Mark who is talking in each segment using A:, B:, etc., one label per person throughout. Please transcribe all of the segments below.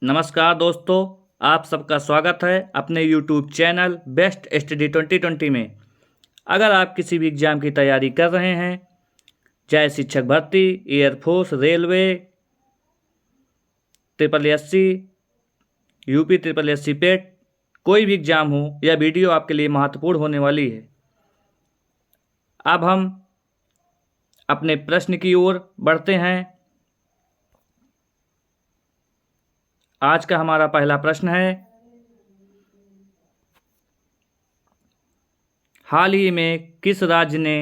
A: नमस्कार दोस्तों, आप सबका स्वागत है अपने YouTube चैनल बेस्ट स्टडी 2020 में। अगर आप किसी भी एग्ज़ाम की तैयारी कर रहे हैं, चाहे शिक्षक भर्ती, air force, railway, SSSC, UP SSSC पेट, कोई भी एग्ज़ाम हो, यह वीडियो आपके लिए महत्वपूर्ण होने वाली है। अब हम अपने प्रश्न की ओर बढ़ते हैं। आज का हमारा पहला प्रश्न है, हाल ही में किस राज्य ने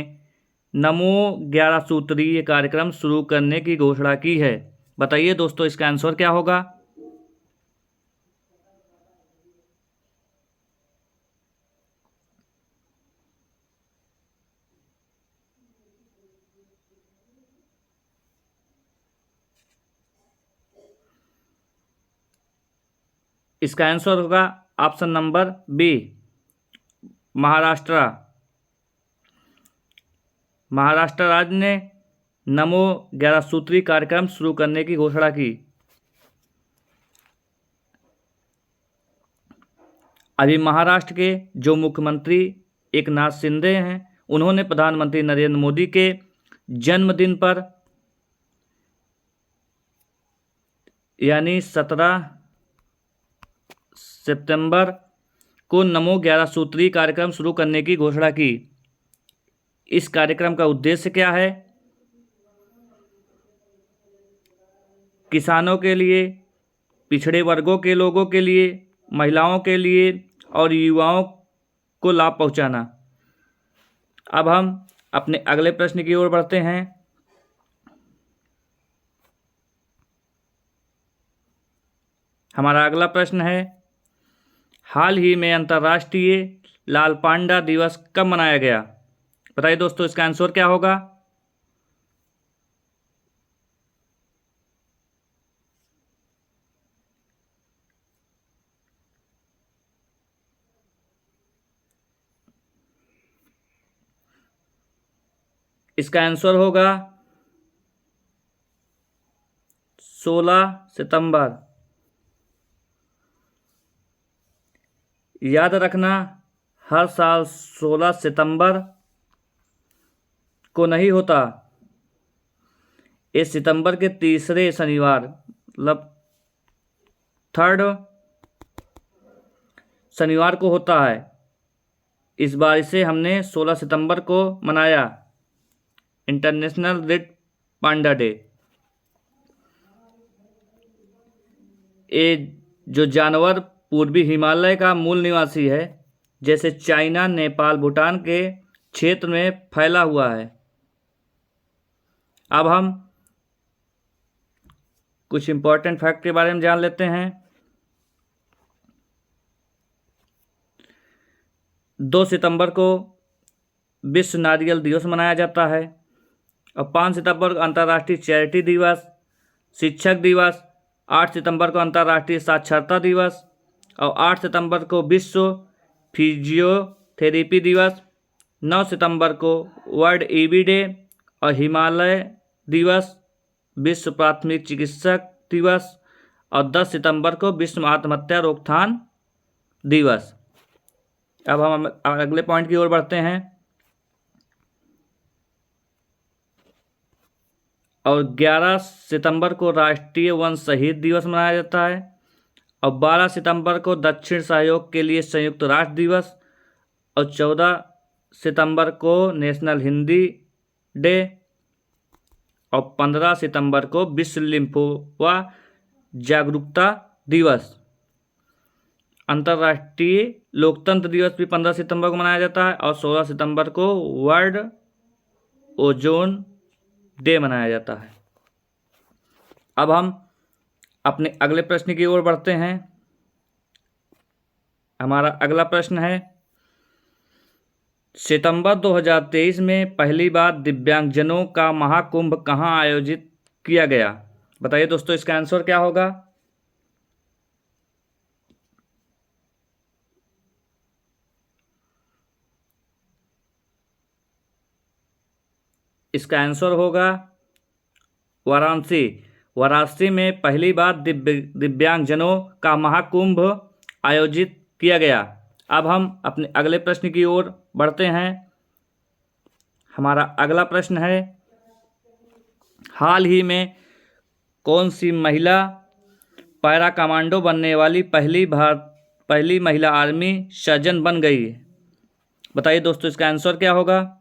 A: नमो 11 सूत्रीय कार्यक्रम शुरू करने की घोषणा की है? बताइए दोस्तों, इसका आंसर क्या होगा? इसका आंसर होगा option number B, Maharashtra. Maharashtra राज्य ने नमो 11 सूत्री कार्यक्रम शुरू करने की घोषणा की। अभी महाराष्ट्र के जो मुख्यमंत्री एकनाथ शिंदे हैं, उन्होंने प्रधानमंत्री नरेंद्र मोदी के जन्मदिन पर यानी 17 सितंबर को नमो 11 सूत्री कार्यक्रम शुरू करने की घोषणा की। इस कार्यक्रम का उद्देश्य क्या है? किसानों के लिए, पिछड़े वर्गों के लोगों के लिए, महिलाओं के लिए और युवाओं को लाभ पहुंचाना। अब हम अपने अगले प्रश्न की ओर बढ़ते हैं। हमारा अगला प्रश्न है, हाल ही में अंतर्राष्ट्रीय लाल पांडा दिवस कब मनाया गया? बताइए दोस्तों, इसका आंसर क्या होगा? इसका आंसर होगा 16 सितंबर। याद रखना, हर साल 16 सितंबर को नहीं होता। इस सितंबर के तीसरे शनिवार, मतलब थर्ड शनिवार को होता है। इस बार इसे हमने 16 सितंबर को मनाया, इंटरनेशनल रेड पांडा डे। ये जो जानवर पूर्वी हिमालय का मूल निवासी है, जैसे चाइना, नेपाल, भूटान के क्षेत्र में फैला हुआ है। अब हम कुछ इंपॉर्टेंट फैक्ट के बारे में जान लेते हैं। 2 सितंबर को विश्व नारियल दिवस मनाया जाता है और 5 सितंबर को अंतर्राष्ट्रीय चैरिटी दिवस, शिक्षक दिवस, 8 सितंबर को अंतर्राष्ट्रीय साक्षरता दिवस और 8 सितंबर को विश्व फिजियोथेरेपी दिवस, 9 सितंबर को वर्ल्ड ईबी डे और हिमालय दिवस, विश्व प्राथमिक चिकित्सक दिवस और 10 सितंबर को विश्व आत्महत्या रोकथाम दिवस। अब हम अगले पॉइंट की ओर बढ़ते हैं। और 11 सितंबर को राष्ट्रीय वन शहीद दिवस मनाया जाता है और 12 सितंबर को दक्षिण सहयोग के लिए संयुक्त राष्ट्र दिवस और 14 सितंबर को नेशनल हिंदी डे और 15 सितंबर को विश्व लिम्फोमा जागरूकता दिवस। अंतर्राष्ट्रीय लोकतंत्र दिवस भी 15 सितंबर को मनाया जाता है और 16 सितंबर को वर्ल्ड ओजोन डे मनाया जाता है। अब हम अपने अगले प्रश्न की ओर बढ़ते हैं। हमारा अगला प्रश्न है, सितंबर 2023 में पहली बार दिव्यांगजनों का महाकुंभ कहाँ आयोजित किया गया? बताइए दोस्तों, इसका आंसर क्या होगा? इसका आंसर होगा वाराणसी। वाराणसी में पहली बार दिव्यांगजनों का महाकुंभ आयोजित किया गया। अब हम अपने अगले प्रश्न की ओर बढ़ते हैं। हमारा अगला प्रश्न है, हाल ही में कौन सी महिला पैरा कमांडो बनने वाली पहली महिला आर्मी सर्जन बन गई? बताइए दोस्तों, इसका आंसर क्या होगा?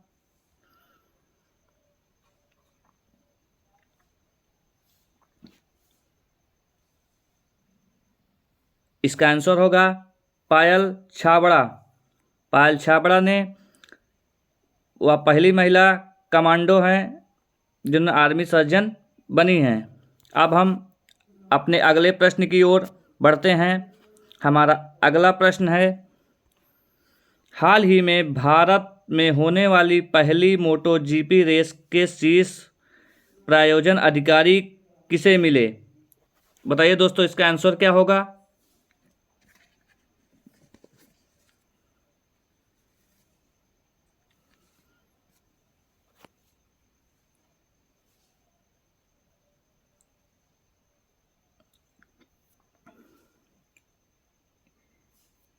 A: इसका आंसर होगा पायल छाबड़ा। पायल छाबड़ा ने वह पहली महिला कमांडो हैं जिन्होंने आर्मी सर्जन बनी हैं। अब हम अपने अगले प्रश्न की ओर बढ़ते हैं। हमारा अगला प्रश्न है, हाल ही में भारत में होने वाली पहली मोटो जीपी रेस के शीर्ष प्रायोजन अधिकारी किसे मिले? बताइए दोस्तों, इसका आंसर क्या होगा?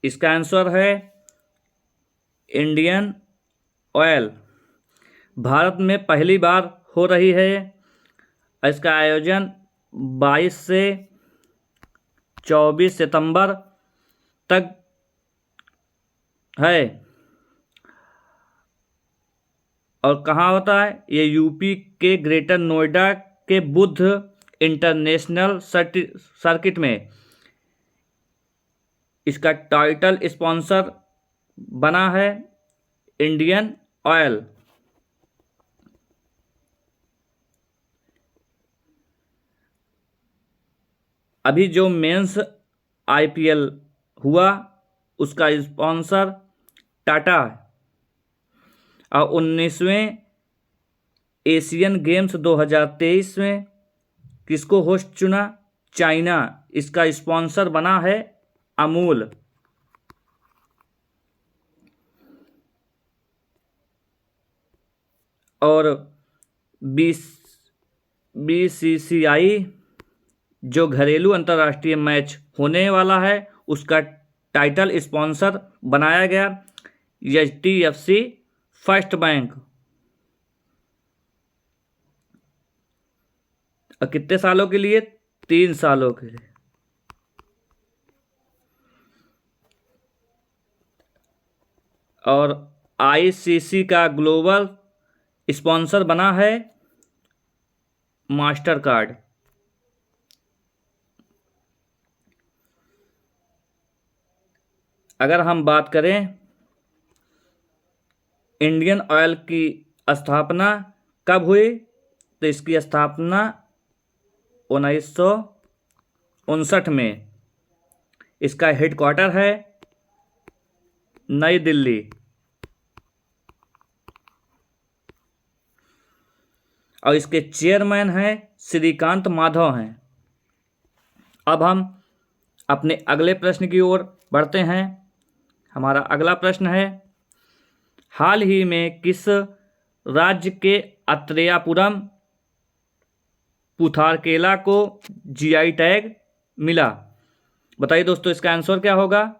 A: इसका आंसर है इंडियन ऑयल। भारत में पहली बार हो रही है। इसका आयोजन 22 से 24 सितंबर तक है। और कहाँ होता है? ये यूपी के ग्रेटर नोएडा के बुद्ध इंटरनेशनल सर्किट में। इसका टाइटल स्पॉन्सर बना है इंडियन ऑयल। अभी जो मेंस आईपीएल हुआ उसका स्पॉन्सर टाटा है। और 19वें एशियन गेम्स 2023 में किसको होस्ट चुना? चाइना। इसका स्पॉन्सर बना है अमूल। और बीसीसीआई जो घरेलू अंतर्राष्ट्रीय मैच होने वाला है उसका टाइटल स्पॉन्सर बनाया गया एचडीएफसी फर्स्ट बैंक। और कितने सालों के लिए? 3 सालों के लिए। और आईसीसी का ग्लोबल स्पॉन्सर बना है मास्टर कार्ड। अगर हम बात करें इंडियन ऑयल की स्थापना कब हुई, तो इसकी स्थापना 1959 में। इसका हेडक्वार्टर है नई दिल्ली। और इसके चेयरमैन हैं श्रीकांत माधव हैं। अब हम अपने अगले प्रश्न की ओर बढ़ते हैं। हमारा अगला प्रश्न है, हाल ही में किस राज्य के अत्रेयापुरम पुथारकेला को जीआई टैग मिला? बताइए दोस्तों, इसका आंसर क्या होगा?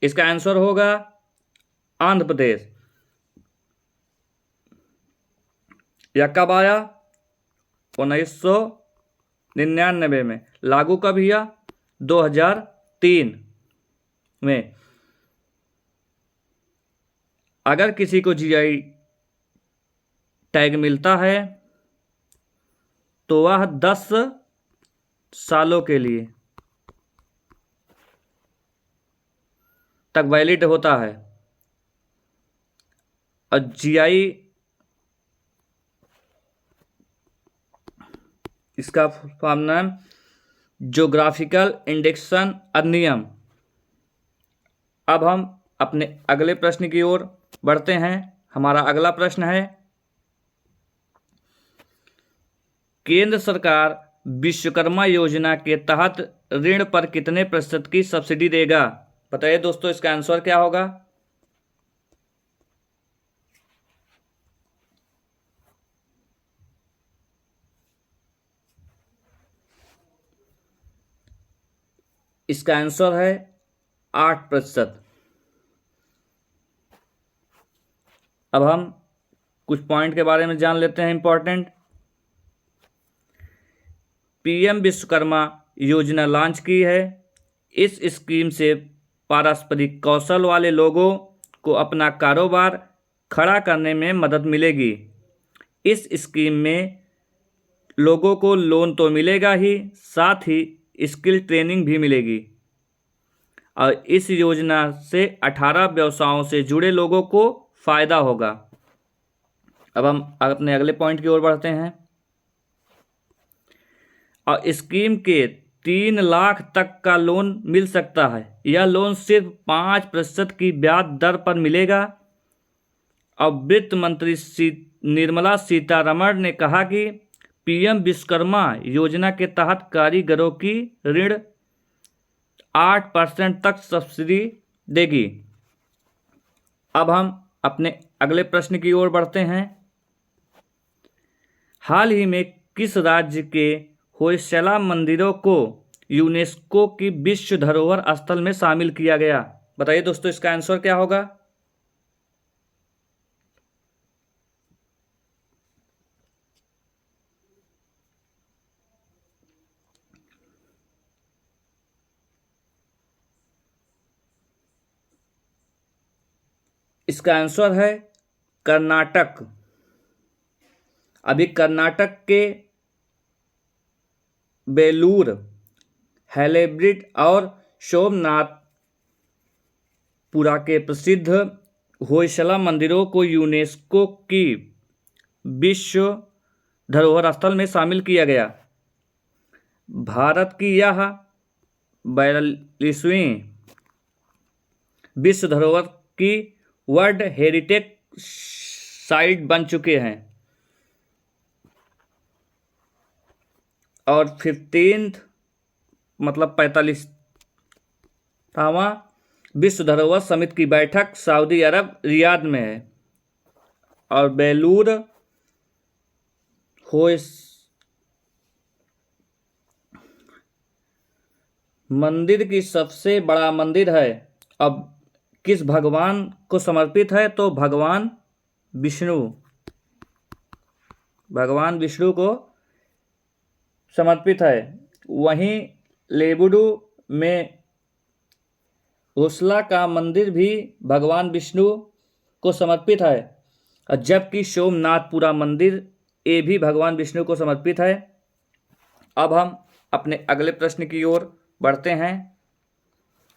A: इसका आंसर होगा आंध्र प्रदेश। यह कब आया? 1999 में। लागू कब हुआ? 2003 में। अगर किसी को जीआई टैग मिलता है तो वह 10 सालों के लिए तक वैलिड होता है। और जीआई इसका फॉर्म नाम ज्योग्राफिकल इंडेक्सन अधिनियम। अब हम अपने अगले प्रश्न की ओर बढ़ते हैं। हमारा अगला प्रश्न है, केंद्र सरकार विश्वकर्मा योजना के तहत ऋण पर कितने प्रतिशत की सब्सिडी देगा? बताइए दोस्तों, इसका आंसर क्या होगा? इसका आंसर है 8%। अब हम कुछ पॉइंट के बारे में जान लेते हैं इंपॉर्टेंट। पीएम विश्वकर्मा योजना लॉन्च की है। इस स्कीम से पारंपरिक कौशल वाले लोगों को अपना कारोबार खड़ा करने में मदद मिलेगी। इस स्कीम में लोगों को लोन तो मिलेगा ही, साथ ही स्किल ट्रेनिंग भी मिलेगी। और इस योजना से 18 व्यवसायों से जुड़े लोगों को फायदा होगा। अब हम अपने अगले पॉइंट की ओर बढ़ते हैं। और स्कीम के 3 लाख तक का लोन मिल सकता है। यह लोन सिर्फ 5% की ब्याज दर पर मिलेगा। अब वित्त मंत्री निर्मला सीतारमण ने कहा कि पीएम विश्वकर्मा योजना के तहत कारीगरों की ऋण 8% तक सब्सिडी देगी। अब हम अपने अगले प्रश्न की ओर बढ़ते हैं। हाल ही में किस राज्य के होयसला मंदिरों को यूनेस्को की विश्व धरोहर स्थल में शामिल किया गया? बताइए दोस्तों, इसका आंसर क्या होगा? इसका आंसर है कर्नाटक। अभी कर्नाटक के बेलूर, हैलेब्रिड और सोमनाथपुरा के प्रसिद्ध होयसला मंदिरों को यूनेस्को की विश्व धरोहर स्थल में शामिल किया गया। भारत की यह 42वीं विश्व धरोहर की वर्ल्ड हेरिटेज साइट बन चुके हैं और 45वां विश्व धरोहर समिति की बैठक सऊदी अरब रियाद में है। और बेलूर होयस मंदिर की सबसे बड़ा मंदिर है। अब किस भगवान को समर्पित है? तो भगवान विष्णु को समर्पित है। वहीं लेबुडू में होयसला का मंदिर भी भगवान विष्णु को समर्पित है, जबकि सोमनाथपुरा मंदिर ये भी भगवान विष्णु को समर्पित है। अब हम अपने अगले प्रश्न की ओर बढ़ते हैं।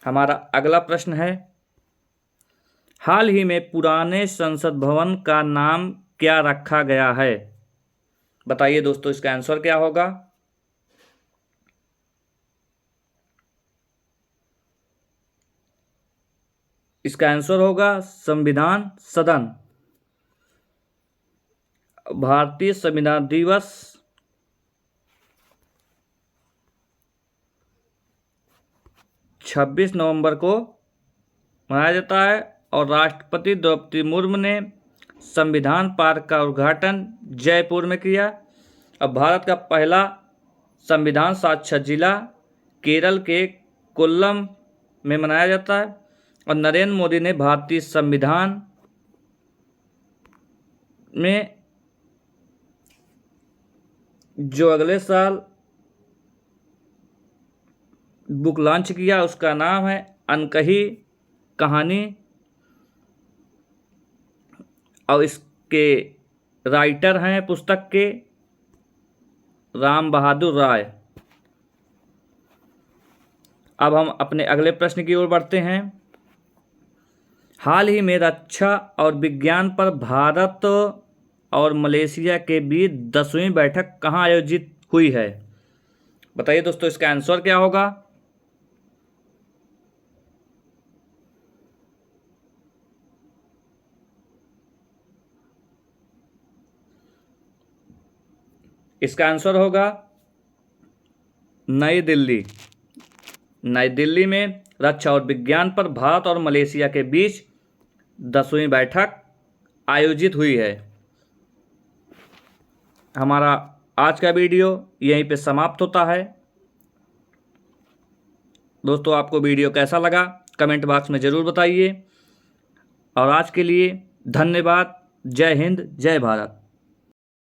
A: हमारा अगला प्रश्न है, हाल ही में पुराने संसद भवन का नाम क्या रखा गया है? बताइए दोस्तों, इसका आंसर क्या होगा? इसका आंसर होगा संविधान सदन। भारतीय संविधान दिवस 26 नवंबर को मनाया जाता है और राष्ट्रपति द्रौपदी मुर्मू ने संविधान पार्क का उद्घाटन जयपुर में किया। अब भारत का पहला संविधान साक्षर जिला केरल के कोल्लम में मनाया जाता है। और नरेंद्र मोदी ने भारतीय संविधान में जो अगले साल बुक लॉन्च किया उसका नाम है अनकही कहानी। और इसके राइटर हैं पुस्तक के राम बहादुर राय। अब हम अपने अगले प्रश्न की ओर बढ़ते हैं। हाल ही में रक्षा और विज्ञान पर भारत और मलेशिया के बीच 10वीं बैठक कहाँ आयोजित हुई है? बताइए दोस्तों, इसका आंसर क्या होगा? इसका आंसर होगा नई दिल्ली। नई दिल्ली में रक्षा और विज्ञान पर भारत और मलेशिया के बीच 10वीं बैठक आयोजित हुई है। हमारा आज का वीडियो यहीं पे समाप्त होता है। दोस्तों, आपको वीडियो कैसा लगा कमेंट बॉक्स में ज़रूर बताइए। और आज के लिए धन्यवाद। जय हिंद, जय भारत।